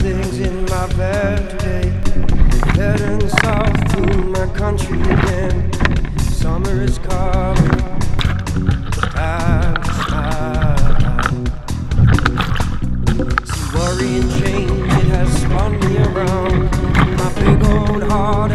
Things in my bed today, heading south to my country again. Summer is coming, time to smile. See, worry and change, it has spun me around. My big old heart